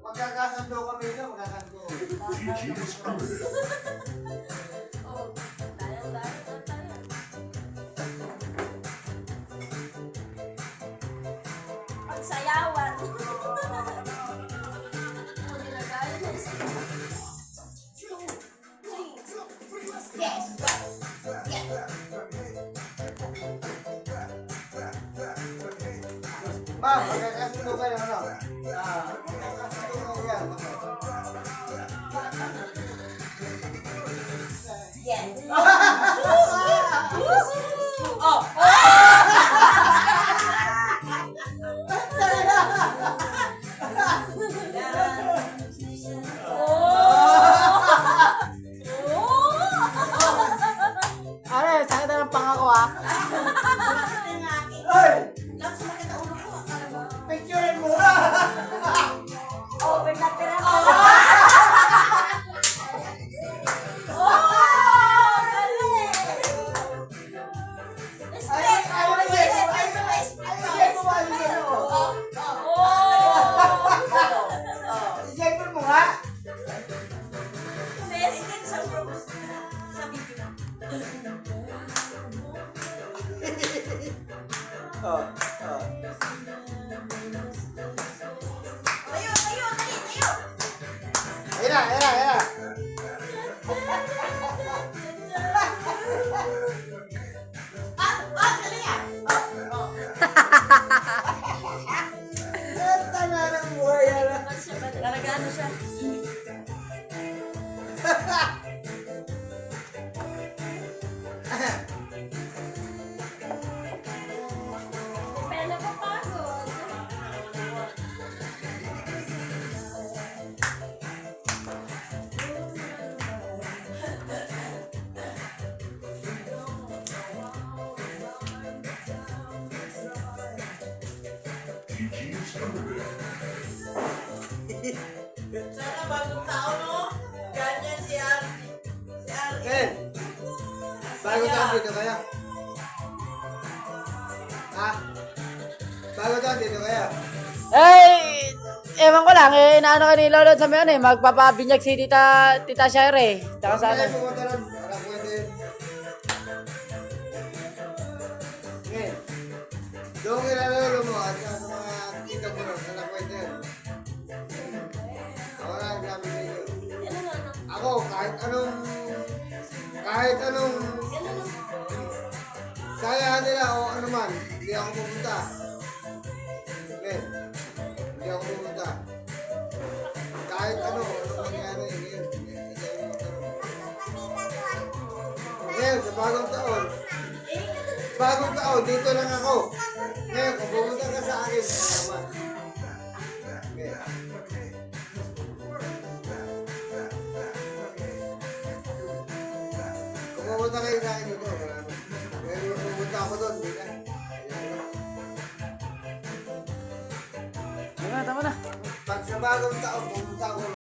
Magkakasundo kami na, magkakasundo. Oh, tayo. Pagsayawan. Yes. Ma'am, magkakasundo kayo, ano? Magkakasundo kayo yan. Yes. Oh. Ano, sakit na ng pangako ah. Ay! Picturein mo na! Open na tira ko. I-send mo nga! Ayun na. Tama ng buhay yan. Talaga siya. Pero napapagod. Sana bagong tao, no? Ganyan si Ari. Si Ari. Eh, bago tayo dito kaya? Ha? Bago tayo dito kaya? Ewan ko lang, inaano ka ni Lolo sa mga magpapabinyag si Tita Sherry. Tsaka sa Huwag ano. tayo pumunta ron. Wala pwede yun. Okay. Doon kilalolo mo at sa mga tita mo ron. Wala pwede yun. Ako lang sabi sa inyo. Ako, kahit anong sayahan nila o ano man, hindi ako pupunta. Okay. Hindi ako pupunta. Kahit ano mangyari, hindi ako pupunta. Ngayon, sa bagong taon, dito lang ako. Ngayon, kung pumunta ka sa akin, naman. Okay. Kung pumunta kayo sa akin dito, wala na. Ngayon, kung pumunta ako doon, hindi na. Tama na. Pag sa bagong taon, pumunta ako